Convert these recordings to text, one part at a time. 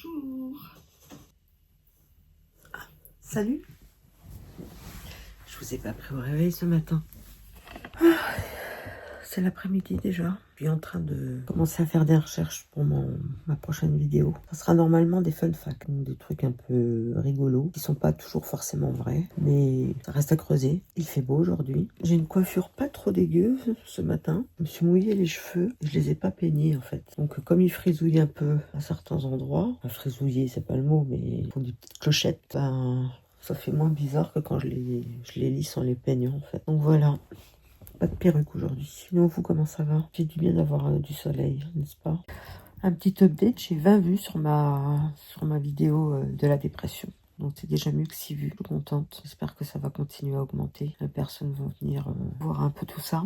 Bonjour. Salut. Je vous ai pas pris au réveil ce matin. C'est l'après-midi déjà. Je suis en train de commencer à faire des recherches pour ma prochaine vidéo. Ça sera normalement des fun facts, des trucs un peu rigolos, qui sont pas toujours forcément vrais, mais ça reste à creuser. Il fait beau aujourd'hui. J'ai une coiffure pas trop dégueu ce matin. Je me suis mouillé les cheveux et je les ai pas peignés en fait. Donc comme ils frisouillent un peu à certains endroits, enfin frisouiller c'est pas le mot, mais ils font des petites clochettes, ben ça fait moins bizarre que quand je les lisse en les peignant en fait. Donc voilà. Pas de perruque aujourd'hui. Sinon, vous, comment ça va? J'ai du bien d'avoir du soleil, n'est-ce pas? Un petit update, j'ai 20 vues sur ma vidéo de la dépression. Donc c'est déjà mieux que 6 vues. Je suis contente. J'espère que ça va continuer à augmenter. Les personnes vont venir voir un peu tout ça.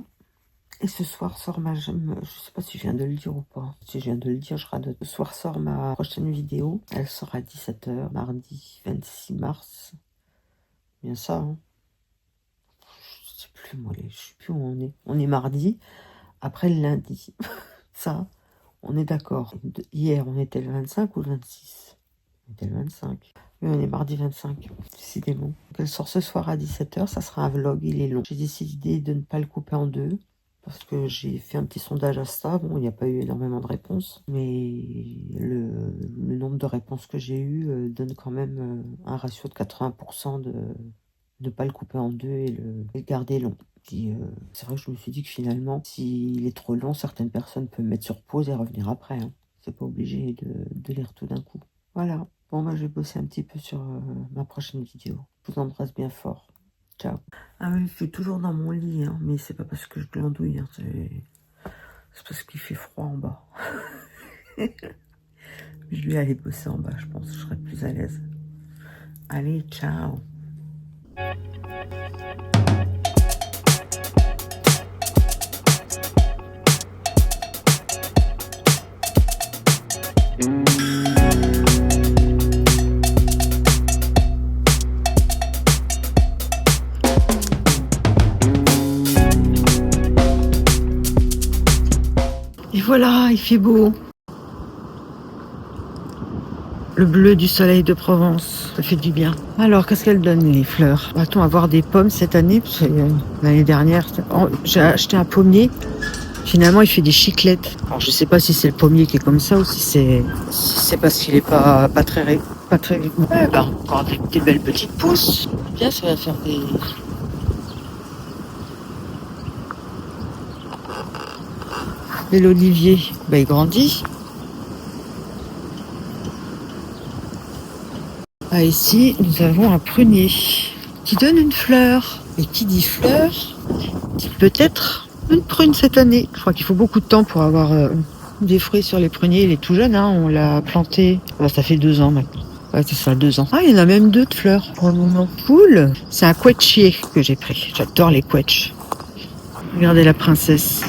Et ce soir sort je sais pas si je viens de le dire ou pas. Si je viens de le dire, je radote. Ce soir sort ma prochaine vidéo. Elle sort à 17 h, mardi 26 mars. Bien ça, hein. Je sais plus, moi, je sais plus où on est. On est mardi, après le lundi. Ça, on est d'accord. Hier, on était le 25 ou le 26? On était le 25. Oui, on est mardi 25, décidément. Donc, elle sort ce soir à 17 h. Ça sera un vlog, il est long. J'ai décidé de ne pas le couper en deux. Parce que j'ai fait un petit sondage Insta. Bon, il n'y a pas eu énormément de réponses. Mais le nombre de réponses que j'ai eues donne quand même un ratio de 80% de ne pas le couper en deux et le garder long. Puis c'est vrai que je me suis dit que finalement, s'il est trop long, certaines personnes peuvent mettre sur pause et revenir après. Hein. C'est pas obligé de lire tout d'un coup. Voilà. Bon, moi, je vais bosser un petit peu sur ma prochaine vidéo. Je vous embrasse bien fort. Ciao. Ah oui, je suis toujours dans mon lit, hein, mais c'est pas parce que je glandouille, hein, c'est parce qu'il fait froid en bas. Je vais aller bosser en bas, je pense, je serai plus à l'aise. Allez, ciao. Et voilà, il fait beau. Le bleu du soleil de Provence, ça fait du bien. Alors, qu'est-ce qu'elles donnent les fleurs? Va-t-on avoir des pommes cette année? Parce que l'année dernière, j'ai acheté un pommier. Finalement, il fait des chiclettes. Alors, je sais pas si c'est le pommier qui est comme ça ou si c'est parce qu'il est pas très. Ouais, bah, encore des belles petites pousses. Bien, ça va faire des. Et l'olivier, bah, il grandit. Ah, ici, nous avons un prunier qui donne une fleur. Et qui dit fleur, dit peut-être une prune cette année. Je crois qu'il faut beaucoup de temps pour avoir des fruits sur les pruniers. Il est tout jeune, hein. On l'a planté, ça fait 2 ans maintenant. Ouais, c'est ça, 2 ans. Ah, il y en a même 2 de fleurs. Pour le moment, cool. C'est un quetchier que j'ai pris. J'adore les quetchs. Regardez la princesse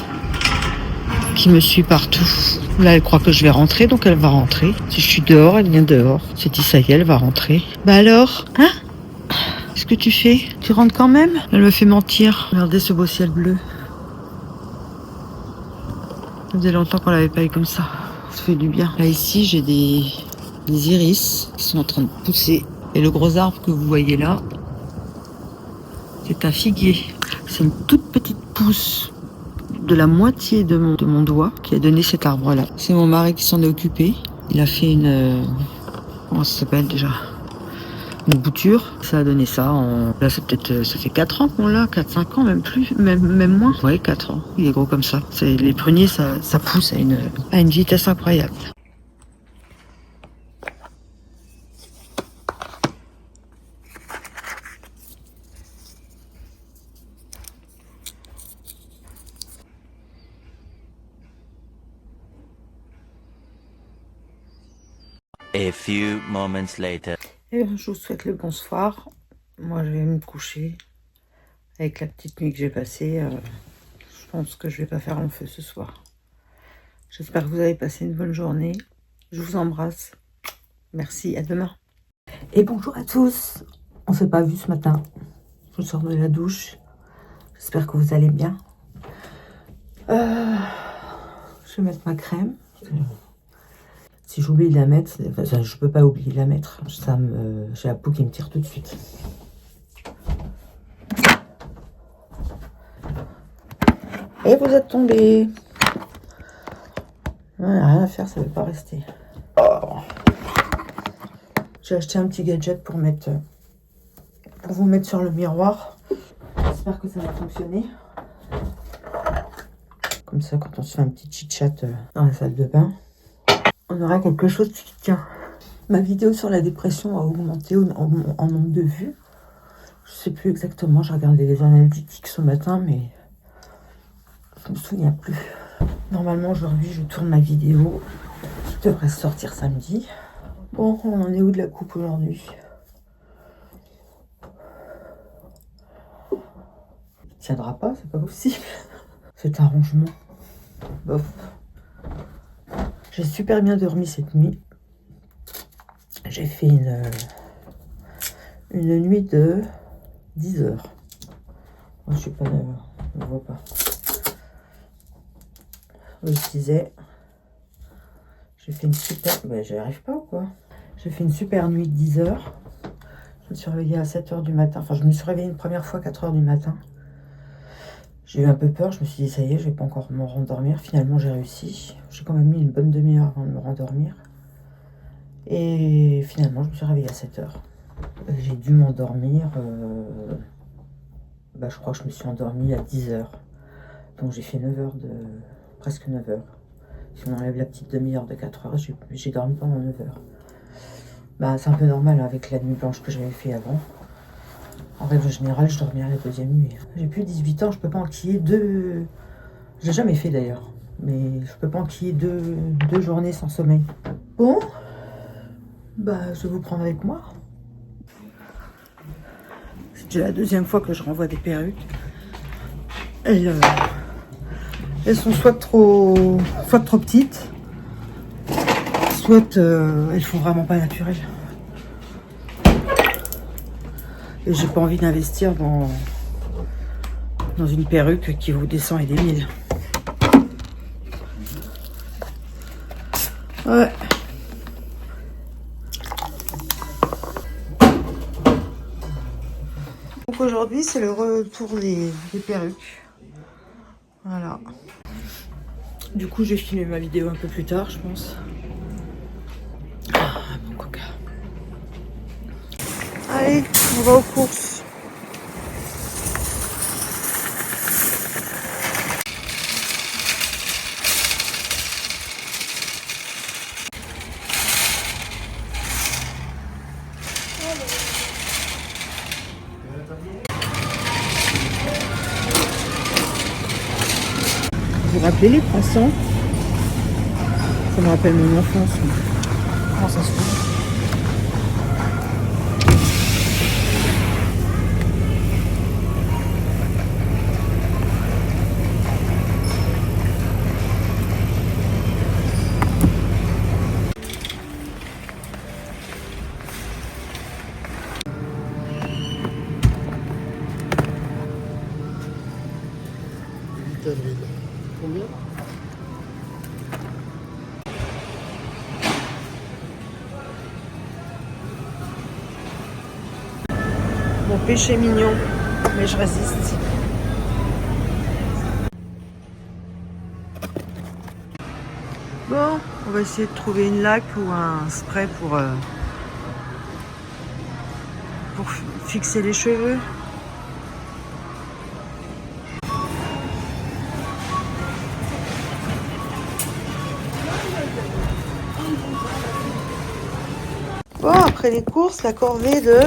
qui me suit partout. Là, elle croit que je vais rentrer, donc elle va rentrer. Si je suis dehors, elle vient dehors. C'est dit, ça y est, elle va rentrer. Bah alors, hein? Qu'est-ce que tu fais? Tu rentres quand même? Elle me fait mentir. Regardez ce beau ciel bleu. Ça faisait longtemps qu'on l'avait pas eu comme ça. Ça fait du bien. Là, ici, j'ai des iris qui sont en train de pousser. Et le gros arbre que vous voyez là, c'est un figuier. C'est une toute petite pousse de la moitié de mon doigt qui a donné cet arbre là. C'est mon mari qui s'en est occupé. Il a fait comment ça s'appelle déjà, une bouture. Ça a donné ça là c'est peut-être, ça fait 4 ans qu'on l'a, 4-5 ans, même plus, même moins. Ouais, 4 ans. Il est gros comme ça. Les pruniers, ça pousse à une vitesse incroyable. A few moments later. Et je vous souhaite le bonsoir. Moi, je vais me coucher. Avec la petite nuit que j'ai passée, je pense que je vais pas faire long feu ce soir. J'espère que vous avez passé une bonne journée. Je vous embrasse. Merci, à demain. Et bonjour à tous. On s'est pas vu ce matin. Je sors de la douche. J'espère que vous allez bien. Je vais mettre ma crème. Si j'oublie de la mettre, enfin, je peux pas oublier de la mettre. J'ai la peau qui me tire tout de suite. Et vous êtes tombé. Voilà, rien à faire, ça ne veut pas rester. Oh. J'ai acheté un petit gadget pour vous mettre sur le miroir. J'espère que ça va fonctionner. Comme ça, quand on se fait un petit chit-chat dans la salle de bain, on aura quelque chose qui tient. Ma vidéo sur la dépression a augmenté en nombre de vues. Je sais plus exactement, j'ai regardé les analytics ce matin, mais je me souviens plus. Normalement, aujourd'hui, je tourne ma vidéo qui devrait sortir samedi. Bon, on en est où de la coupe aujourd'hui? Il tiendra pas, c'est pas possible. Cet arrangement. Bof. J'ai super bien dormi cette nuit. J'ai fait une nuit de 10 heures. Moi, je suis pas nerveux, je ne vois pas. Je disais, j'ai fait une super... Ben, j'y arrive pas ou quoi? J'ai fait une super nuit de 10 heures. Je me suis réveillée à 7 heures du matin. Enfin, je me suis réveillée une première fois à 4 heures du matin. J'ai eu un peu peur. Je me suis dit, ça y est, je vais pas encore me rendormir. Finalement, j'ai réussi. J'ai quand même mis une bonne demi-heure avant de me rendormir. Et finalement, je me suis réveillée à 7 heures. J'ai dû m'endormir... je crois que je me suis endormie à 10 heures. Donc, j'ai fait 9 heures presque 9 heures. Si on enlève la petite demi-heure de 4 heures, j'ai dormi pendant 9 heures. Bah, c'est un peu normal avec la nuit blanche que j'avais fait avant. En règle générale, je dormais à la deuxième nuit. J'ai plus 18 ans, je peux pas enquiller deux... Je l'ai jamais fait d'ailleurs. Mais je peux pas enquiller deux journées sans sommeil. Bon, bah, je vais vous prendre avec moi. C'est déjà la deuxième fois que je renvoie des perruques. Elles sont soit trop petites, soit elles font vraiment pas naturelles. Et j'ai pas envie d'investir dans une perruque qui vous descend et des mille. Ouais. Donc aujourd'hui, c'est le retour des perruques. Voilà. Du coup, j'ai filmé ma vidéo un peu plus tard, je pense. Ah, mon coca. Allez, on va aux courses. Vous vous rappelez les croissants? Ça me rappelle mon enfance. Comment ça se fait? Combien? Mon péché mignon, mais je résiste. Bon, on va essayer de trouver une laque ou un spray pour fixer les cheveux. Bon, après les courses, la corvée de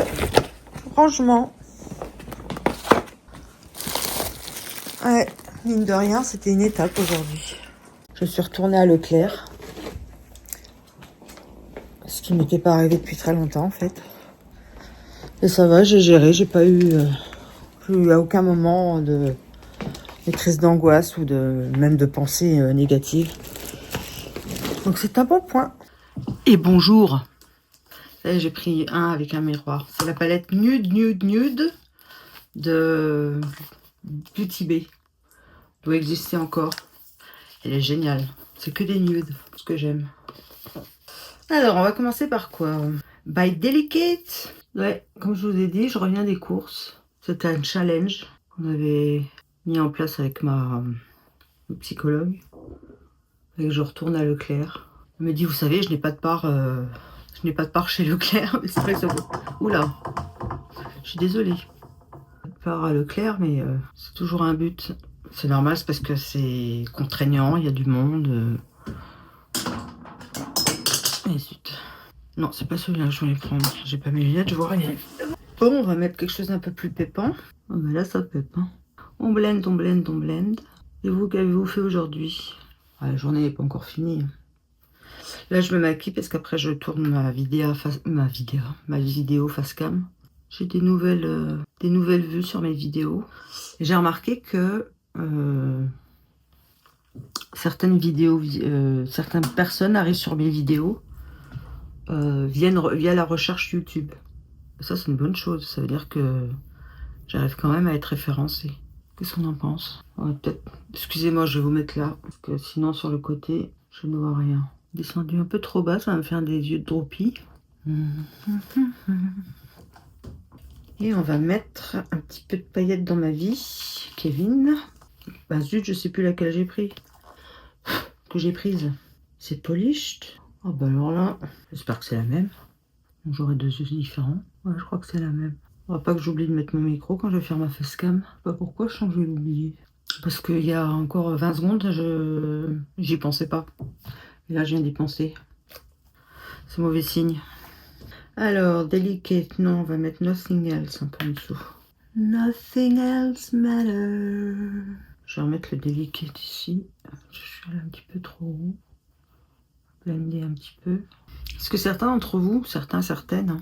rangement. Ouais, mine de rien, c'était une étape aujourd'hui. Je suis retournée à Leclerc. Ce qui m'était pas arrivé depuis très longtemps, en fait. Et ça va, j'ai géré. J'ai pas eu à aucun moment de crise d'angoisse ou même de pensées négatives. Donc c'est un bon point. Et bonjour. J'ai pris un avec un miroir. C'est la palette Nude de Beauty Bay. Doit exister encore. Elle est géniale. C'est que des nudes, ce que j'aime. Alors, on va commencer par quoi? By Delicate. Ouais, comme je vous ai dit, je reviens des courses. C'était un challenge qu'on avait mis en place avec ma psychologue. Et je retourne à Leclerc. Elle me dit, vous savez, je n'ai pas de part chez Leclerc. Mais c'est vrai que ça vaut. Oula, je suis désolée. Pas de part à Leclerc, mais c'est toujours un but. C'est normal, c'est parce que c'est contraignant, il y a du monde. Et zut. Non, c'est pas celui-là que je voulais prendre. J'ai pas mes lunettes, je vois rien. Bon, on va mettre quelque chose d'un peu plus pépant. Oh, mais là, ça pèpe. Hein. On blende, on blende, on blende. Et vous, qu'avez-vous fait aujourd'hui? La journée n'est pas encore finie. Là, je me maquille parce qu'après, je tourne ma vidéo face cam. J'ai des nouvelles vues sur mes vidéos. Et j'ai remarqué que certaines personnes arrivent sur mes vidéos via la recherche YouTube. Ça, c'est une bonne chose. Ça veut dire que j'arrive quand même à être référencée. Qu'est-ce qu'on en pense? Peut-être. Excusez-moi, je vais vous mettre là. Parce que sinon, sur le côté, je ne vois rien. Descendu un peu trop bas, ça va me faire des yeux de droppy. Et on va mettre un petit peu de paillettes dans ma vie. Kevin. Bah zut, je sais plus laquelle j'ai pris. Que j'ai prise. C'est Polished. Oh bah alors là, j'espère que c'est la même. J'aurai deux yeux différents. Ouais, je crois que c'est la même. On va pas que j'oublie de mettre mon micro quand je vais faire ma facecam. Je sais pas pourquoi je vais l'oublier. Parce qu'il y a encore 20 secondes, j'y pensais pas. Et là, je viens d'y penser. C'est mauvais signe. Alors, Delicate, non, on va mettre Nothing Else un peu en dessous. Nothing else matter. Je vais remettre le Delicate ici. Je suis allée un petit peu trop haut. Blender un petit peu. Est-ce que certains d'entre vous, certaines, hein,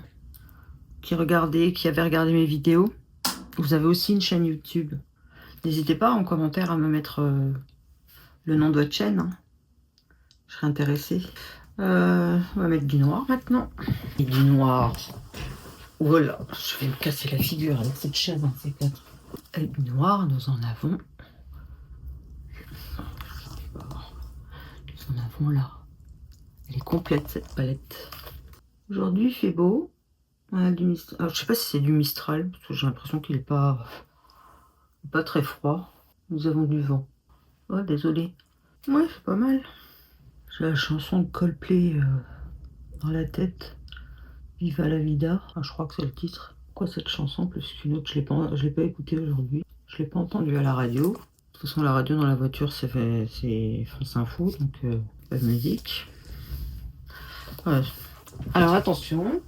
qui avaient regardé mes vidéos, vous avez aussi une chaîne YouTube? N'hésitez pas en commentaire à me mettre le nom de votre chaîne. Hein. Je serais intéressée. On va mettre du noir maintenant. Et du noir. Voilà, je vais me casser la figure avec cette chaise. Hein, c'est clair. Et du noir, nous en avons. Nous en avons là. Elle est complète cette palette. Aujourd'hui, il fait beau. Ouais, du Mistral. Alors, je sais pas si c'est du Mistral, parce que j'ai l'impression qu'il n'est pas très froid. Nous avons du vent. Oh, désolé. Ouais, c'est pas mal. J'ai la chanson de Coldplay dans la tête. Viva la vida. Ah, je crois que c'est le titre. Pourquoi cette chanson plus qu'une autre? Je l'ai pas écoutée aujourd'hui. Je l'ai pas entendue à la radio. De toute façon, la radio dans la voiture, c'est France Info, donc pas de musique. Ouais. Alors attention.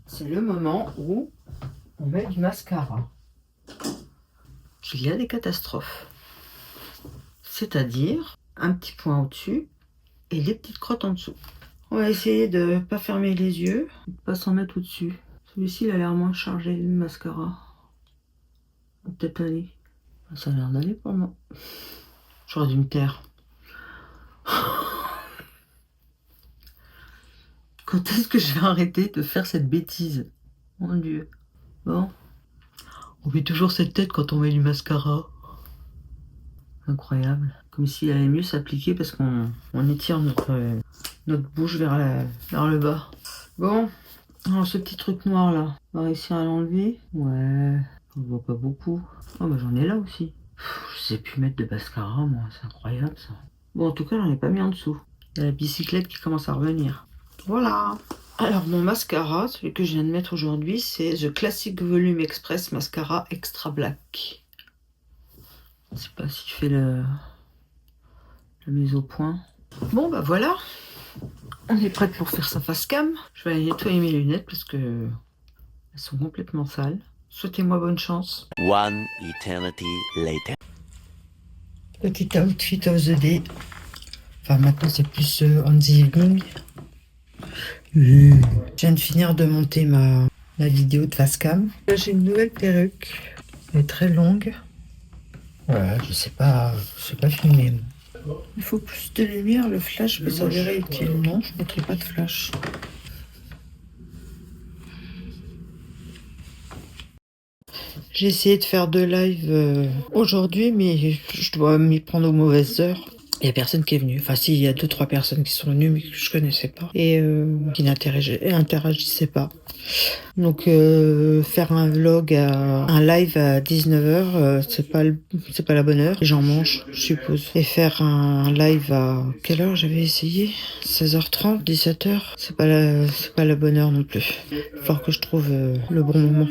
C'est le moment où on met du mascara. Il y a des catastrophes. C'est-à-dire un petit point au-dessus et les petites crottes en dessous. On va essayer de ne pas fermer les yeux, de ne pas s'en mettre au-dessus. Celui-ci, il a l'air moins chargé, le mascara. Ça va peut-être aller. Ça a l'air d'aller pour moi. J'aurais dû me taire. Quand est-ce que je vais arrêter de faire cette bêtise? Mon Dieu. Bon. On fait toujours cette tête quand on met du mascara. Incroyable. Comme s'il allait mieux s'appliquer parce qu'on étire notre bouche vers le bas. Bon. Alors ce petit truc noir là, on va réussir à l'enlever. Ouais. On voit pas beaucoup. Oh bah j'en ai là aussi. Je sais plus mettre de mascara moi, c'est incroyable ça. Bon en tout cas j'en ai pas mis en dessous. Il y a la bicyclette qui commence à revenir. Voilà. Alors mon mascara, celui que je viens de mettre aujourd'hui, c'est The Classic Volume Express Mascara Extra Black. Je sais pas si je fais la mise au point. Bon bah voilà. On est prête pour faire sa face cam. Je vais aller nettoyer mes lunettes parce que elles sont complètement sales. Souhaitez-moi bonne chance. One eternity later. Petit outfit of the day. Enfin maintenant c'est plus on the evening. Je viens de finir de monter la vidéo de face cam. Là j'ai une nouvelle perruque. Elle est très longue. Voilà, je sais pas filmer. Il faut plus de lumière, le flash peut s'avérer utile. Non, je ne mettrai pas de flash. J'ai essayé de faire 2 lives aujourd'hui, mais je dois m'y prendre aux mauvaises heures. Il y a personne qui est venu. Enfin, si, il y a 2-3 personnes qui sont venues, mais que je connaissais pas. Et qui n'interagissaient pas. Donc, faire un live à 19h, c'est pas la bonne heure. Les gens mangent, je suppose. Et faire un live à quelle heure j'avais essayé? 16h30, 17h. C'est pas la bonne heure non plus. Il va falloir que je trouve le bon moment.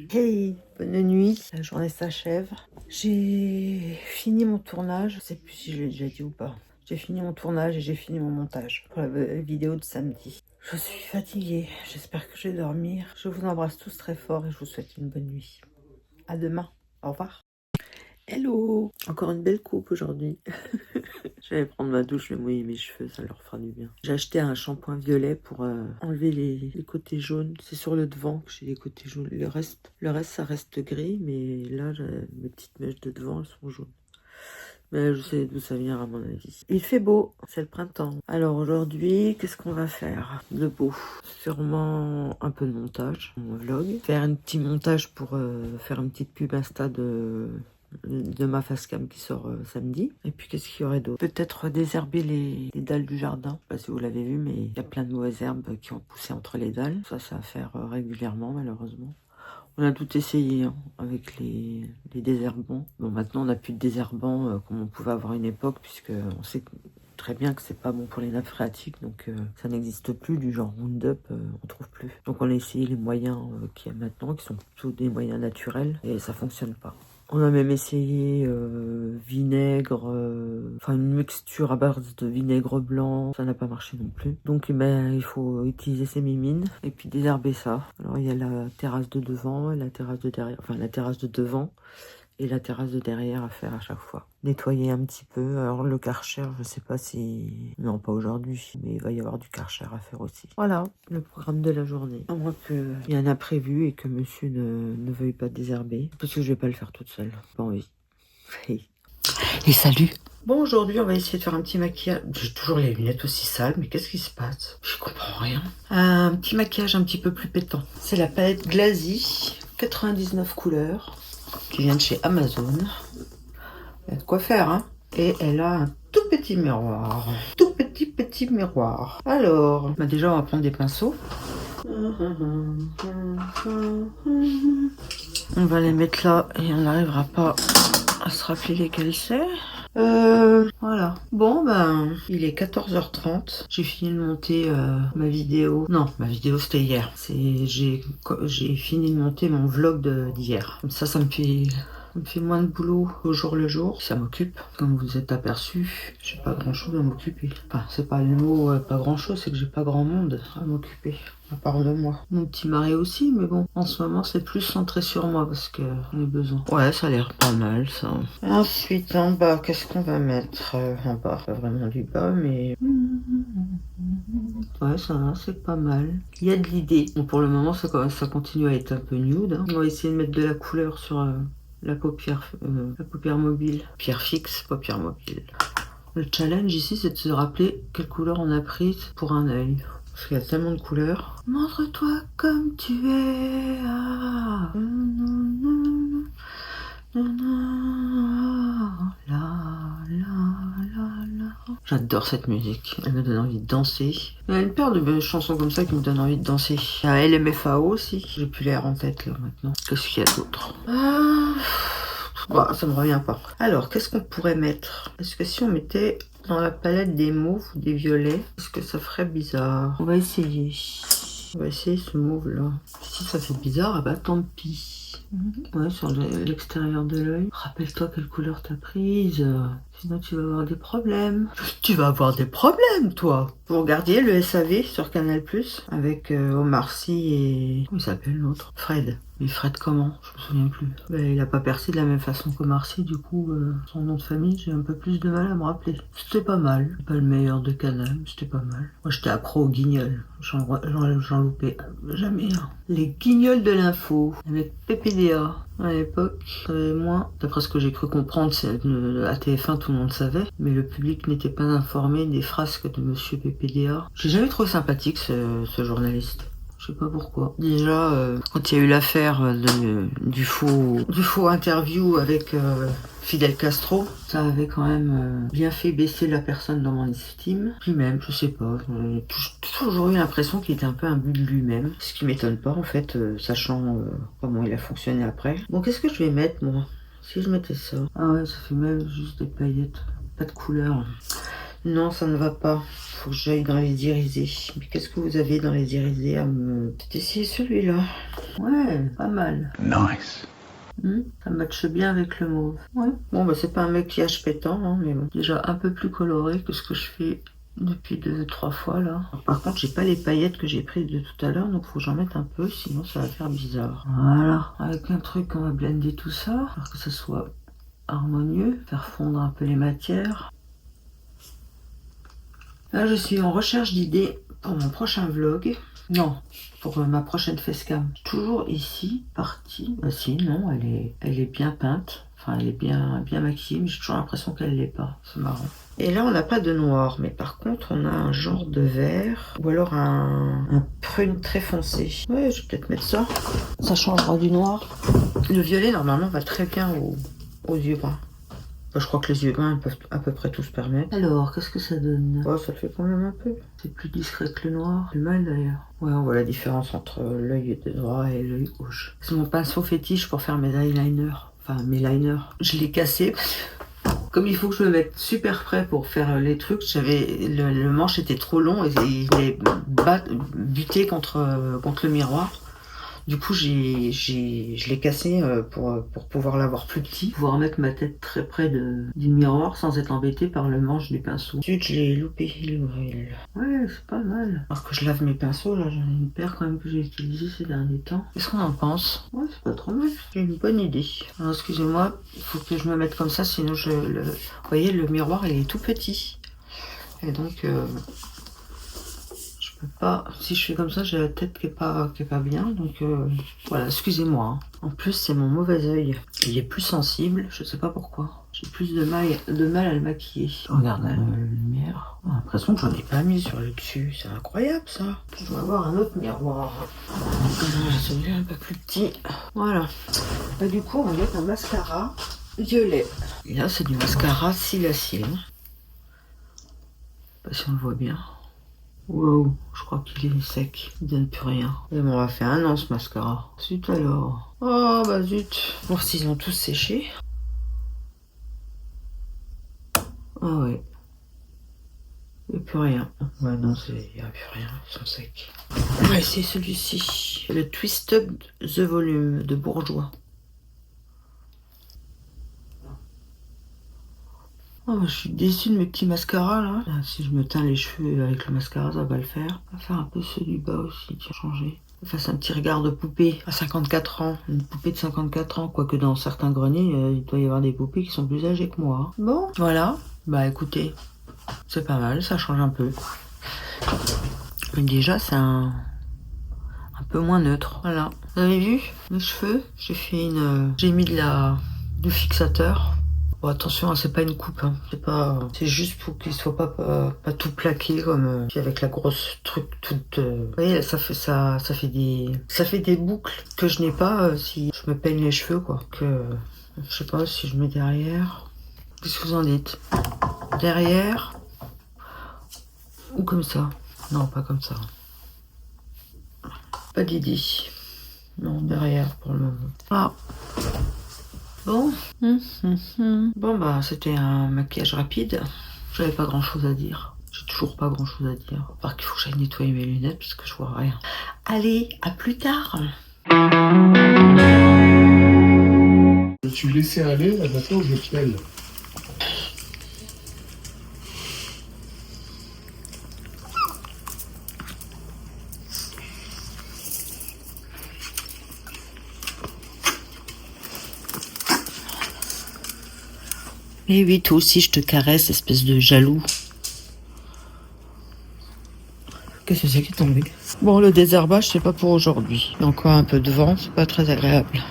Hey, bonne nuit. La journée s'achève. J'ai fini mon tournage. Je sais plus si je l'ai déjà dit ou pas. J'ai fini mon tournage et j'ai fini mon montage pour la vidéo de samedi. Je suis fatiguée. J'espère que je vais dormir. Je vous embrasse tous très fort et je vous souhaite une bonne nuit. À demain. Au revoir. Hello. Encore une belle coupe aujourd'hui. Je vais prendre ma douche, je vais mouiller mes cheveux, ça leur fera du bien. J'ai acheté un shampoing violet pour enlever les côtés jaunes. C'est sur le devant que j'ai les côtés jaunes. Le reste, ça reste gris, mais là, mes petites mèches de devant, elles sont jaunes. Mais je sais d'où ça vient à mon avis. Il fait beau, c'est le printemps. Alors aujourd'hui, qu'est-ce qu'on va faire de beau? Sûrement un peu de montage, mon vlog. Faire un petit montage pour faire une petite pub Insta de ma facecam qui sort samedi. Et puis qu'est-ce qu'il y aurait d'autre? Peut-être désherber les dalles du jardin. Je sais pas si vous l'avez vu, mais il y a plein de mauvaises herbes qui ont poussé entre les dalles. Ça à faire régulièrement malheureusement. On a tout essayé hein, avec les désherbants. Bon, maintenant on n'a plus de désherbants comme on pouvait avoir à une époque, puisque on sait très bien que c'est pas bon pour les nappes phréatiques, donc ça n'existe plus, du genre Roundup, on trouve plus. Donc on a essayé les moyens qu'il y a maintenant, qui sont plutôt des moyens naturels, et ça fonctionne pas. On a même essayé vinaigre, enfin une mixture à base de vinaigre blanc, ça n'a pas marché non plus. Donc il faut utiliser ses mimines et puis désherber ça. Alors il y a la terrasse de devant et la terrasse de derrière, enfin la terrasse de devant et la terrasse de derrière à faire à chaque fois. Nettoyer un petit peu. Alors le karcher, je sais pas si... Non, pas aujourd'hui, mais il va y avoir du karcher à faire aussi. Voilà, le programme de la journée. À moins qu'il y ait un imprévu et que monsieur ne veuille pas désherber. Parce que je vais pas le faire toute seule. Pas envie. Et salut. Bon, aujourd'hui, on va essayer de faire un petit maquillage. J'ai toujours les lunettes aussi sales, mais qu'est-ce qui se passe? Je comprends rien. Un petit maquillage un petit peu plus pétant. C'est la palette Glazy, 99 couleurs, qui vient de chez Amazon. Il y a de quoi faire, hein. Et elle a un tout petit miroir. Tout petit miroir. Alors, bah déjà, on va prendre des pinceaux. On va les mettre là et on n'arrivera pas à se rappeler lesquels c'est. Voilà. Bon, ben, il est 14h30. J'ai fini de monter ma vidéo. Non, ma vidéo c'était hier. J'ai fini de monter mon vlog d'hier. Comme ça me fait moins de boulot au jour le jour. Ça m'occupe. Comme vous êtes aperçu, j'ai pas grand chose à m'occuper. Enfin, c'est pas le mot pas grand chose, c'est que j'ai pas grand monde à m'occuper. À part de moi. Mon petit mari aussi, mais bon, en ce moment c'est plus centré sur moi parce que j'en ai besoin. Ouais, ça a l'air pas mal ça. Ensuite, en bas, qu'est-ce qu'on va mettre en bas? Pas vraiment du bas, mais... Ouais, ça va, c'est pas mal. Il y a de l'idée. Bon, pour le moment, ça continue à être un peu nude. Hein. On va essayer de mettre de la couleur sur la paupière mobile. Pierre fixe, paupière mobile. Le challenge ici, c'est de se rappeler quelle couleur on a prise pour un œil. Parce qu'il y a tellement de couleurs. Montre-toi comme tu es. Ah. J'adore cette musique, elle me donne envie de danser. Il y a une paire de chansons comme ça qui me donnent envie de danser. Il y a LMFAO aussi, j'ai plus l'air en tête là maintenant. Qu'est-ce qu'il y a d'autre? Bah, ça me revient pas. Alors, qu'est-ce qu'on pourrait mettre? Est-ce que si on mettait dans la palette des mauves ou des violets, est-ce que ça ferait bizarre? On va essayer. On va essayer ce mauve là. Si ça fait bizarre, ah bah tant pis. Ouais, sur l'extérieur de l'œil. Rappelle-toi quelle couleur t'as prise. Sinon tu vas avoir des problèmes. Tu vas avoir des problèmes, toi. Vous regardiez le SAV sur Canal+, avec Omar Sy et... Comment il s'appelle l'autre? Fred. Mais Fred comment? Je me souviens plus. Bah, il a pas percé de la même façon qu'Omar Sy, du coup, son nom de famille, j'ai un peu plus de mal à me rappeler. C'était pas mal. Pas le meilleur de Canal, mais c'était pas mal. Moi, j'étais accro aux guignols. J'en loupais jamais. Hein. Les guignols de l'info, avec PPDA. À l'époque, moins, d'après ce que j'ai cru comprendre, à TF1 tout le monde savait, mais le public n'était pas informé des frasques de Monsieur PPDA. J'ai jamais trouvé sympathique ce journaliste. Je sais pas pourquoi. Déjà, quand il y a eu l'affaire du faux interview avec Fidel Castro. Ça avait quand même bien fait baisser la personne dans mon estime. Puis même, je sais pas, j'ai toujours eu l'impression qu'il était un peu imbu de lui-même. Ce qui m'étonne pas en fait, sachant comment il a fonctionné après. Bon, qu'est-ce que je vais mettre moi? Si je mettais ça. Ah ouais, ça fait même juste des paillettes. Pas de couleur. Non, ça ne va pas. Faut que j'aille dans les irisés. Mais qu'est-ce que vous avez dans les irisés à me... Peut-être essayer celui-là. Ouais, pas mal. Nice. Ça matche bien avec le mauve. Ouais. Bon, bah c'est pas un maquillage pétant, hein, mais bon. Déjà un peu plus coloré que ce que je fais depuis 2-3 fois là. Par contre, j'ai pas les paillettes que j'ai prises de tout à l'heure, donc faut que j'en mette un peu, sinon ça va faire bizarre. Voilà. Avec un truc, on va blender tout ça, pour que ça soit harmonieux, faire fondre un peu les matières. Là, je suis en recherche d'idées pour mon prochain vlog. Non, pour ma prochaine facecam. Toujours ici, partie. Bah si, non, elle est bien peinte. Enfin, elle est bien maquillée, mais j'ai toujours l'impression qu'elle l'est pas. C'est marrant. Et là, on n'a pas de noir, mais par contre, on a un genre de vert. Ou alors un prune très foncé. Ouais, je vais peut-être mettre ça. Ça changera du noir. Le violet, normalement, va très bien aux yeux bruns. Je crois que les yeux bruns ils peuvent à peu près tout se permettre. Alors, qu'est-ce que ça donne? Oh, ça le fait quand même un peu. C'est plus discret que le noir. C'est mal d'ailleurs. Ouais, on voit la différence entre l'œil droit et l'œil gauche. C'est mon pinceau fétiche pour faire mes eyeliners. Enfin, mes liners. Je l'ai cassé parce que comme il faut que je me mette super près pour faire les trucs, j'avais le manche était trop long et il est buté contre le miroir. Du coup, je l'ai cassé pour pouvoir l'avoir plus petit, pouvoir mettre ma tête très près du miroir sans être embêté par le manche du pinceau. Ensuite, je l'ai loupé l'ouril. Ouais, c'est pas mal. Alors que je lave mes pinceaux, là, j'en ai une paire quand même que j'ai utilisée ces derniers temps. Qu'est-ce qu'on en pense? Ouais, c'est pas trop mal. J'ai une bonne idée. Alors, excusez-moi, il faut que je me mette comme ça, sinon vous voyez, le miroir, il est tout petit. Et donc... pas, si je fais comme ça, j'ai la tête qui est pas bien, donc voilà, excusez-moi. Hein. En plus, c'est mon mauvais œil. Il est plus sensible, je sais pas pourquoi. J'ai plus de mal à le maquiller. Regarde la lumière. J'ai l'impression que j'en ai pas mis sur le dessus. C'est incroyable ça. Je dois avoir un autre miroir. Celui-là un peu plus petit. Voilà. Et du coup, on va mettre un mascara violet. Et là, c'est du mascara cils à cils. Je sais pas si on le voit bien. Wow, je crois qu'il est sec, il donne plus rien. Et bon, on va faire un an ce mascara. Zut alors. Oh bah zut. Voir s'ils ont tous séché. Ah ouais. Il n'y a plus rien. Ouais non, il n'y a plus rien, ils sont secs. On va essayer celui-ci. Le Twisted The Volume de Bourjois. Oh, je suis déçue de mes petits mascaras là. Si je me teins les cheveux avec le mascara, ça va le faire. On va faire un peu ceux du bas aussi, tiens, changer. On va faire un petit regard de poupée à 54 ans. Une poupée de 54 ans, quoique dans certains greniers, il doit y avoir des poupées qui sont plus âgées que moi. Bon, voilà. Bah écoutez, c'est pas mal, ça change un peu. Mais déjà, c'est un peu moins neutre. Voilà. Vous avez vu mes cheveux? J'ai fait j'ai mis du fixateur. Bon, attention, hein, c'est pas une coupe, hein. C'est juste pour qu'il soit pas tout plaqué comme avec la grosse truc toute. Vous voyez, ça fait des boucles que je n'ai pas si je me peigne les cheveux, quoi. Je sais pas si je mets derrière. Qu'est-ce que vous en dites? Derrière ou comme ça? Non, pas comme ça. Pas d'idée. Non, derrière pour le moment. Ah. Bon, bon bah c'était un maquillage rapide. J'avais pas grand chose à dire. J'ai toujours pas grand chose à dire. À part qu'il faut que j'aille nettoyer mes lunettes parce que je vois rien. Allez, à plus tard. Veux-tu laisser aller la matin où je pèle? Eh oui, toi aussi, je te caresse, espèce de jaloux. Qu'est-ce que c'est qui est tombé? Bon, le désherbage, c'est pas pour aujourd'hui. Il y a encore un peu de vent, c'est pas très agréable.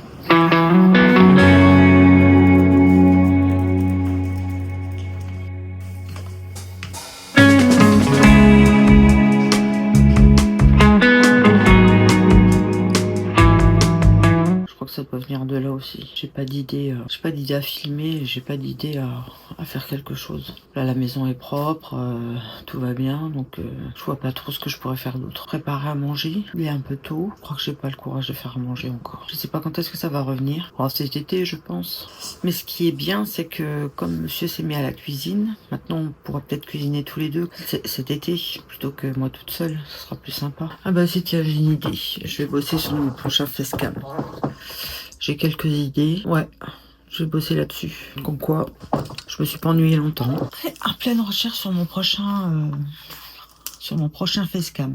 Je crois que ça peut venir de là aussi. bosser. J'ai pas d'idée à filmer, j'ai pas d'idée à faire quelque chose. Là, la maison est propre, tout va bien, donc je vois pas trop ce que je pourrais faire d'autre. Préparer à manger, il est un peu tôt. Je crois que j'ai pas le courage de faire à manger encore. Je sais pas quand est-ce que ça va revenir. Alors, cet été, je pense. Mais ce qui est bien, c'est que comme monsieur s'est mis à la cuisine, maintenant on pourra peut-être cuisiner tous les deux cet été, plutôt que moi toute seule. Ce sera plus sympa. Ah bah si, tiens, j'ai une idée. Je vais bosser sur mon prochain facecam. J'ai quelques idées. Ouais, je vais bosser là-dessus. Comme quoi, je me suis pas ennuyée longtemps. En pleine recherche sur mon prochain facecam.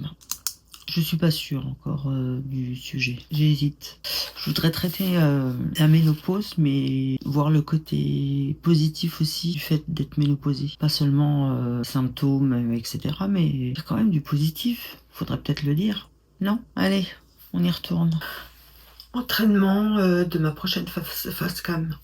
Je suis pas sûre encore du sujet. J'hésite. Je voudrais traiter la ménopause, mais voir le côté positif aussi du fait d'être ménopausée. Pas seulement symptômes, etc. Mais il y a quand même du positif. Faudrait peut-être le dire. Non? Allez, on y retourne. Entraînement de ma prochaine facecam.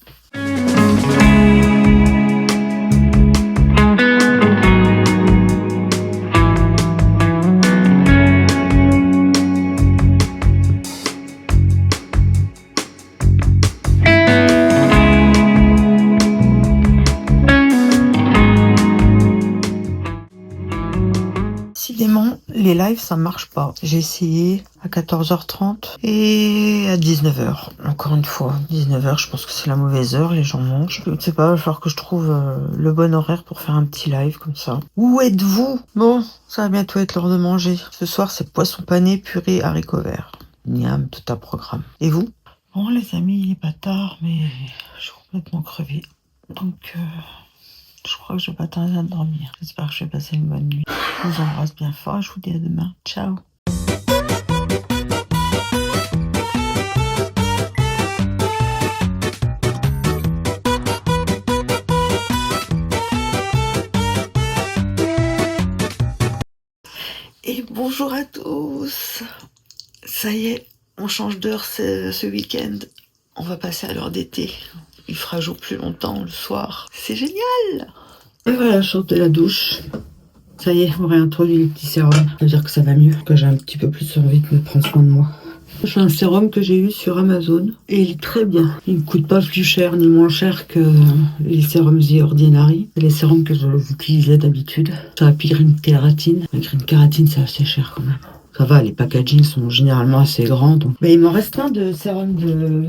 Décidément, les lives, ça marche pas. J'ai essayé à 14h30 et à 19h. Encore une fois, 19h, je pense que c'est la mauvaise heure, les gens mangent. Je ne sais pas, il va falloir que je trouve le bon horaire pour faire un petit live comme ça. Où êtes-vous? Bon, ça va bientôt être l'heure de manger. Ce soir, c'est poisson pané, purée, haricots verts. Miam, tout un programme. Et vous? Bon, les amis, il est pas tard, mais je suis complètement crevée. Donc, je crois que je vais pas tarder à dormir. J'espère que je vais passer une bonne nuit. Je vous embrasse bien fort et je vous dis à demain. Ciao. Et bonjour à tous. Ça y est, on change d'heure ce week-end. On va passer à l'heure d'été. Il fera jour plus longtemps le soir. C'est génial. Et voilà, je sors de la douche. Ça y est, on réintroduit les petits sérums. Ça veut dire que ça va mieux, que j'ai un petit peu plus envie de me prendre soin de moi. C'est un sérum que j'ai eu sur Amazon et il est très bien. Il ne coûte pas plus cher ni moins cher que les sérums The Ordinary. C'est les sérums que j'utilisais d'habitude. Ça a Green Kératine. La Green Kératine, c'est assez cher quand même. Ça va, les packagings sont généralement assez grands. Donc. Mais il m'en reste un de sérum de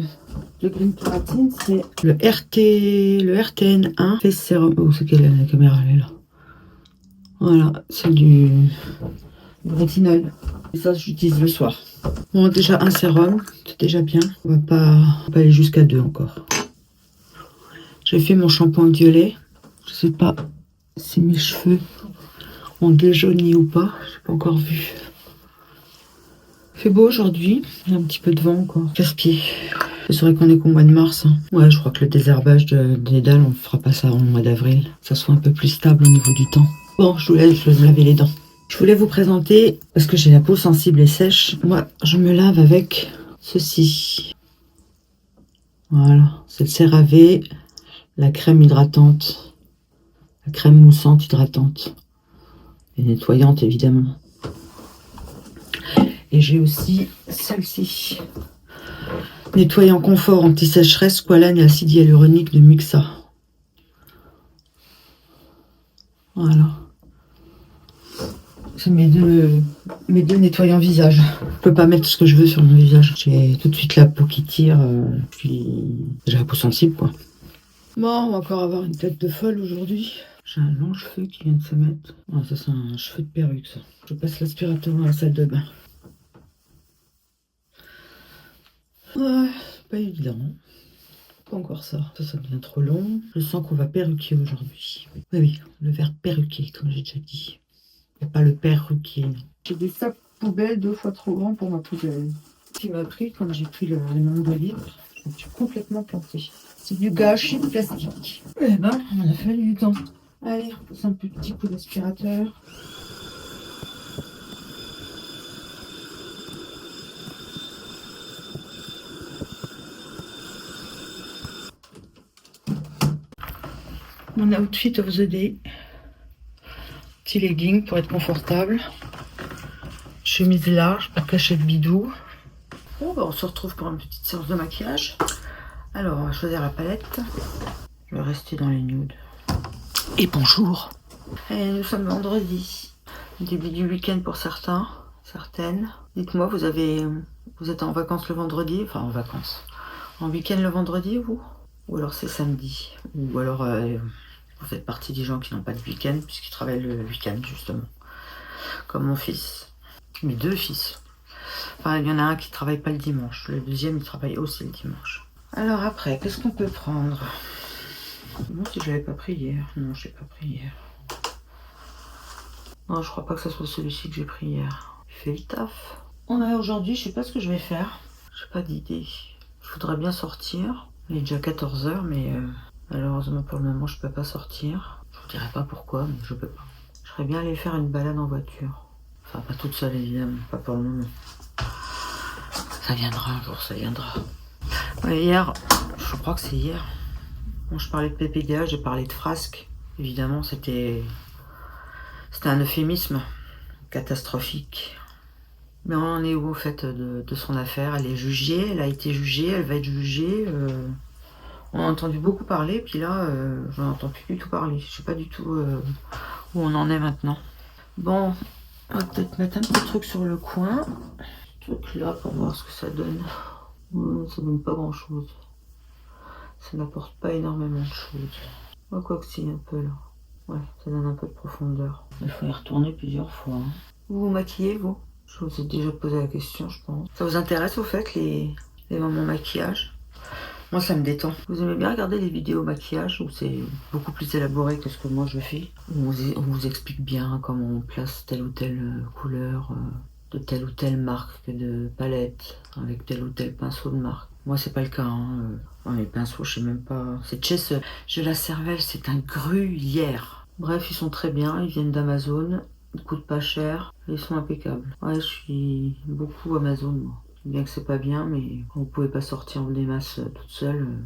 Green Kératine, c'est le RTN1 Face Serum. Oh, c'est quelle la caméra, elle est là. Voilà, c'est du rétinol. Et ça, j'utilise le soir. Bon, déjà un sérum, c'est déjà bien. On va pas aller jusqu'à 2 encore. J'ai fait mon shampoing violet. Je sais pas si mes cheveux ont déjauni ou pas. J'ai pas encore vu. Il fait beau aujourd'hui. Il y a un petit peu de vent encore. Casse-pied. C'est vrai qu'on est qu'au mois de mars. Hein. Ouais, je crois que le désherbage des dalles, on fera pas ça au mois d'avril. Ça soit un peu plus stable au niveau du temps. Bon, je vous laisse, je vais me laver les dents. Je voulais vous présenter, parce que j'ai la peau sensible et sèche, moi, je me lave avec ceci. Voilà, c'est le CeraVe, la crème hydratante, la crème moussante hydratante, et nettoyante évidemment. Et j'ai aussi celle-ci, nettoyant confort anti-sécheresse, squalane et acide hyaluronique de Muxa. Voilà. C'est mes deux nettoyants visage. Je peux pas mettre ce que je veux sur mon visage. J'ai tout de suite la peau qui tire. Puis j'ai la peau sensible, quoi. Bon, on va encore avoir une tête de folle aujourd'hui. J'ai un long cheveu qui vient de se mettre. Ah, ça c'est un cheveu de perruque, ça. Je passe l'aspirateur dans la salle de bain. Ouais, pas évident. Pas encore ça. Ça devient trop long. Je sens qu'on va perruquer aujourd'hui. Oui, le verbe perruquer, comme j'ai déjà dit. Et pas le perruquier. J'ai des sacs poubelles 2 fois trop grands pour ma poubelle. Qui m'a pris quand j'ai pris le nombre de livres. Je me suis complètement plantée. C'est du gâchis de plastique. Eh ben, on a fallu du temps. Allez, on passe un petit coup d'aspirateur. Mon outfit of the day. Petit legging pour être confortable. Chemise large, pas cachette bidou. Bon, bah on se retrouve pour une petite séance de maquillage. Alors, on va choisir la palette. Je vais rester dans les nudes. Et bonjour. Et nous sommes vendredi. Début du week-end pour certains, certaines. Dites-moi, vous êtes en vacances le vendredi? Enfin, en vacances. En week-end le vendredi, vous? Ou alors c'est samedi? Ou alors vous faites partie des gens qui n'ont pas de week-end, puisqu'ils travaillent le week-end, justement. Comme mon fils. Mes deux fils. Enfin, il y en a un qui travaille pas le dimanche. Le deuxième, il travaille aussi le dimanche. Alors après, qu'est-ce qu'on peut prendre? Moi, si je l'avais pas pris hier. Non, je l'ai pas pris hier. Non, je crois pas que ce soit celui-ci que j'ai pris hier. Il fait le taf. Ouais, aujourd'hui, je sais pas ce que je vais faire. J'ai pas d'idée. Je voudrais bien sortir. Il est déjà 14h, mais malheureusement pour le moment, je peux pas sortir. Je vous dirai pas pourquoi, mais je peux pas. Je serais bien aller faire une balade en voiture. Enfin, pas toute seule, évidemment. Pas pour le moment. Ça viendra un jour, ça viendra. Ouais, hier, je crois que c'est hier. Quand je parlais de PPDA, j'ai parlé de frasque. Évidemment, c'était un euphémisme catastrophique. Mais on en est où, au fait, de son affaire? Elle est jugée, elle a été jugée, elle va être jugée. On a entendu beaucoup parler, puis là, je n'entends plus du tout parler. Je sais pas du tout où on en est maintenant. Bon, on va peut-être mettre un petit truc sur le coin. Ce truc là pour voir ce que ça donne. Ça donne pas grand-chose. Ça n'apporte pas énormément de choses. Oh, quoi que si, un peu là. Ouais, ça donne un peu de profondeur. Il faut y retourner plusieurs fois. Hein. Vous vous maquillez, vous? Je vous ai déjà posé la question, je pense. Ça vous intéresse, au fait, les moments maquillage? Moi, ça me détend. Vous aimez bien regarder les vidéos maquillage où c'est beaucoup plus élaboré que ce que moi je fais? On vous explique bien comment on place telle ou telle couleur de telle ou telle marque de palette avec tel ou tel pinceau de marque. Moi, c'est pas le cas. Hein. Les pinceaux, je sais même pas. C'est Chess. J'ai la cervelle, c'est un gruyère. Bref, ils sont très bien. Ils viennent d'Amazon. Ils coûtent pas cher. Ils sont impeccables. Ouais, je suis beaucoup Amazon, moi. Bien que c'est pas bien, mais quand vous pouvez pas sortir des masses toute seule, le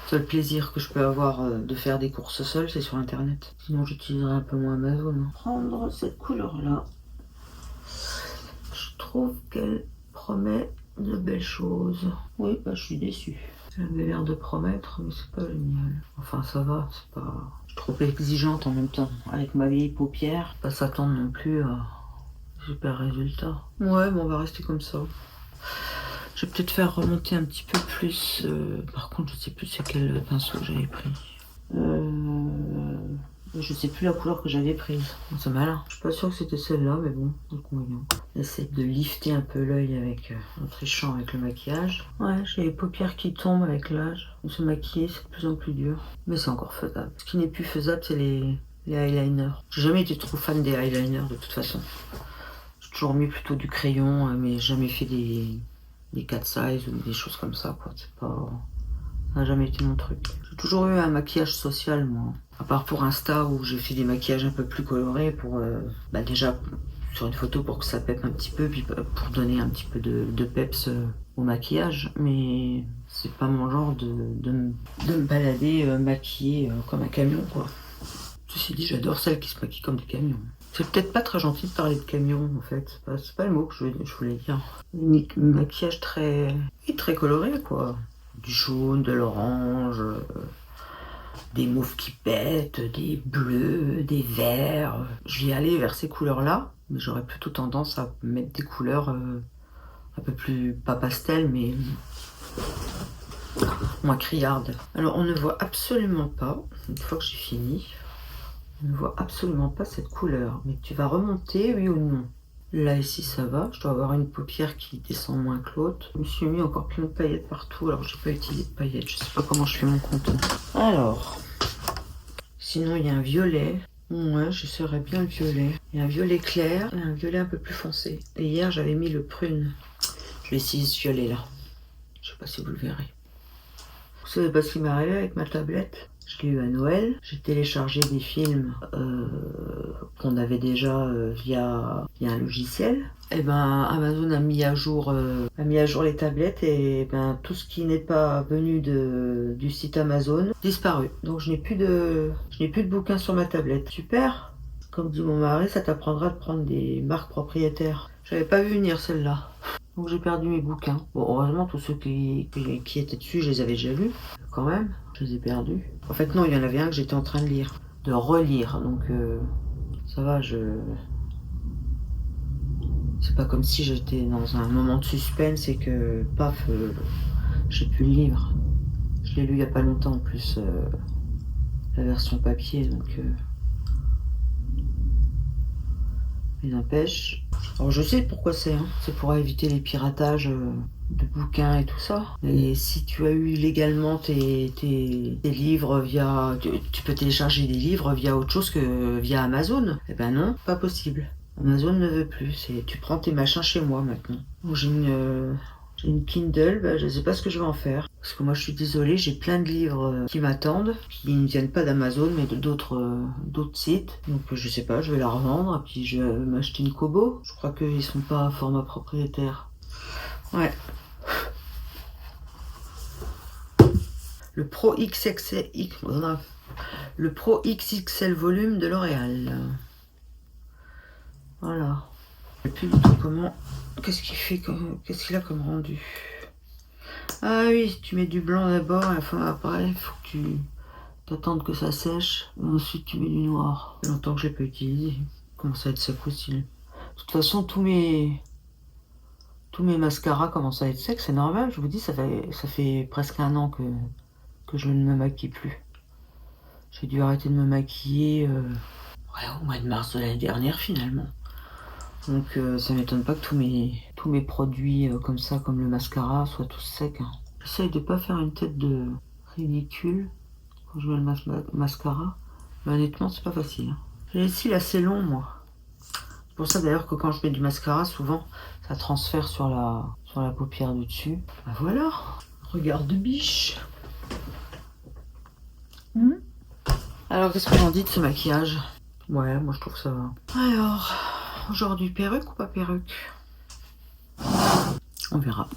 seul plaisir que je peux avoir de faire des courses seule, c'est sur internet. Sinon, j'utiliserai un peu moins Amazon. Prendre cette couleur-là. Je trouve qu'elle promet de belles choses. Oui, bah je suis déçue. Elle avait l'air de promettre, mais c'est pas génial. Enfin, ça va, c'est pas... Je suis trop exigeante en même temps. Avec ma vieille paupière, pas s'attendre non plus à super résultat. Ouais, bon, on va rester comme ça. Je vais peut-être faire remonter un petit peu plus. Par contre, je sais plus c'est quel pinceau j'avais pris. Je sais plus la couleur que j'avais prise. C'est malin. Je suis pas sûre que c'était celle-là, mais bon, c'est convenient. J'essaie de lifter un peu l'œil avec en trichant avec le maquillage. Ouais, j'ai les paupières qui tombent avec l'âge. Se maquiller, c'est de plus en plus dur. Mais c'est encore faisable. Ce qui n'est plus faisable, c'est les eyeliners. J'ai jamais été trop fan des eyeliners de toute façon. J'ai toujours mis plutôt du crayon, mais jamais fait des cat size ou des choses comme ça, quoi. C'est pas... Ça n'a jamais été mon truc. J'ai toujours eu un maquillage social, moi. À part pour Insta, où j'ai fait des maquillages un peu plus colorés pour... déjà, sur une photo pour que ça pepe un petit peu, puis pour donner un petit peu de peps au maquillage. Mais c'est pas mon genre de me balader maquillée comme un camion, quoi. Ceci dit, j'adore celles qui se maquillent comme des camions. C'est peut-être pas très gentil de parler de camion, en fait. C'est pas le mot que je voulais dire. Un maquillage très coloré, quoi. Du jaune, de l'orange, des mauves qui pètent, des bleus, des verts. Je vais aller vers ces couleurs-là, mais j'aurais plutôt tendance à mettre des couleurs un peu plus, pas pastel, mais moins criardes. Alors on ne voit absolument pas, une fois que j'ai fini, on ne voit absolument pas cette couleur. Mais tu vas remonter, oui ou non? Là, ici, ça va. Je dois avoir une paupière qui descend moins que l'autre. Je me suis mis encore plein de paillettes partout. Alors, j'ai pas utilisé de paillettes. Je sais pas comment je fais mon contour. Alors, sinon, il y a un violet. Ouais, j'essaierais bien le violet. Il y a un violet clair et un violet un peu plus foncé. Et hier, j'avais mis le prune. Je vais essayer ce violet-là. Je sais pas si vous le verrez. Vous savez pas ce qui m'est arrivé avec ma tablette? Je l'ai eu à Noël. J'ai téléchargé des films qu'on avait déjà via un logiciel. Et ben Amazon a mis à jour les tablettes et ben tout ce qui n'est pas venu du site Amazon disparu. Donc je n'ai plus de bouquins sur ma tablette. Super. Comme dit mon mari, ça t'apprendra de prendre des marques propriétaires. J'avais pas vu venir celle-là. Donc j'ai perdu mes bouquins. Bon, heureusement, tous ceux qui étaient dessus, je les avais déjà lus. Quand même, je les ai perdus. En fait, non, il y en avait un que j'étais en train de lire. De relire. Donc, ça va, c'est pas comme si j'étais dans un moment de suspense et que, paf, j'ai plus le livre. Je l'ai lu il y a pas longtemps en plus, la version papier, donc... Mais n'empêche. Alors je sais pourquoi c'est, hein. C'est pour éviter les piratages de bouquins et tout ça. Et si tu as eu légalement tes livres via... Tu peux télécharger des livres via autre chose que via Amazon. Eh ben non, pas possible. Amazon ne veut plus. Tu prends tes machins chez moi maintenant. Donc, j'ai une Kindle, ben, je ne sais pas ce que je vais en faire. Parce que moi je suis désolée, j'ai plein de livres qui m'attendent, qui ne viennent pas d'Amazon mais d'autres sites. Donc je sais pas, je vais la revendre et puis je vais m'acheter une Kobo. Je crois qu'ils sont pas à format propriétaire. Ouais. Le Pro XXL, le Pro XXL volume de L'Oréal. Voilà. Je sais plus du tout comment. Qu'est-ce qu'il a comme rendu? Ah oui, tu mets du blanc d'abord et enfin après, il faut que tu t'attendes que ça sèche. Et ensuite, tu mets du noir. Ça fait longtemps que je l'ai pas utilisé. Comment ça va être sec aussi. De toute façon, tous mes mascaras commencent à être secs, c'est normal. Je vous dis, ça fait presque un an que je ne me maquille plus. J'ai dû arrêter de me maquiller au mois de mars de l'année dernière finalement. Donc ça m'étonne pas que tous mes produits comme ça, comme le mascara, soient tous secs. Hein. J'essaye de pas faire une tête de ridicule quand je mets le mascara. Mais honnêtement, c'est pas facile. Hein. J'ai les cils assez longs, moi. C'est pour ça d'ailleurs que quand je mets du mascara, souvent, ça transfère sur la paupière du dessus. Ben voilà, regard de biche. Alors, qu'est-ce que j'en dis de ce maquillage? Ouais, moi je trouve que ça va. Alors... Aujourd'hui, perruque ou pas perruque? On verra.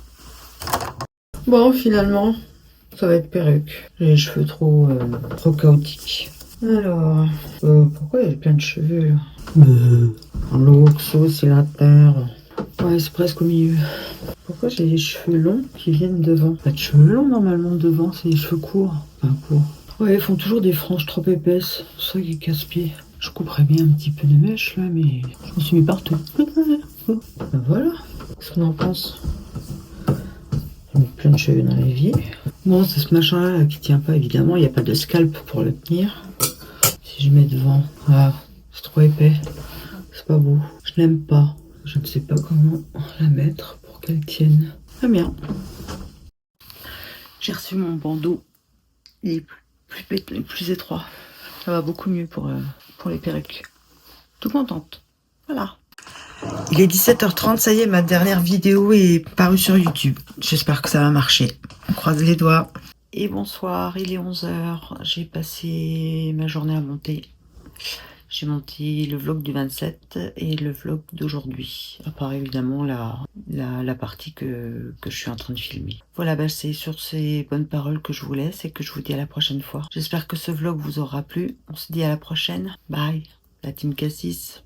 Bon, finalement, ça va être perruque. J'ai les cheveux trop chaotiques. Alors, pourquoi il y a plein de cheveux là? L'oxo, c'est la terre. Ouais, c'est presque au milieu. Pourquoi j'ai les cheveux longs qui viennent devant? Pas de cheveux longs normalement devant, c'est les cheveux courts. Enfin, courts. Ouais, ils font toujours des franges trop épaisses. C'est ça qui est casse-pied. Je couperais bien un petit peu de mèche là, mais je me suis mis partout. Ben voilà, qu'est-ce qu'on en pense? J'ai mis plein de cheveux dans l'évier. Bon, c'est ce machin là qui tient pas évidemment, il n'y a pas de scalp pour le tenir. Si je mets devant, ah, c'est trop épais, c'est pas beau. Je n'aime pas, je ne sais pas comment la mettre pour qu'elle tienne. Très bien. J'ai reçu mon bandeau, il est plus étroit. Ça va beaucoup mieux pour les perruques. Tout contente. Voilà. Il est 17h30, ça y est, ma dernière vidéo est parue sur YouTube. J'espère que ça va marcher. On croise les doigts. Et bonsoir, il est 11h. J'ai passé ma journée à monter. J'ai monté le vlog du 27 et le vlog d'aujourd'hui. À part évidemment la partie que je suis en train de filmer. Voilà, bah, c'est sur ces bonnes paroles que je vous laisse et que je vous dis à la prochaine fois. J'espère que ce vlog vous aura plu. On se dit à la prochaine. Bye, la team Cassis.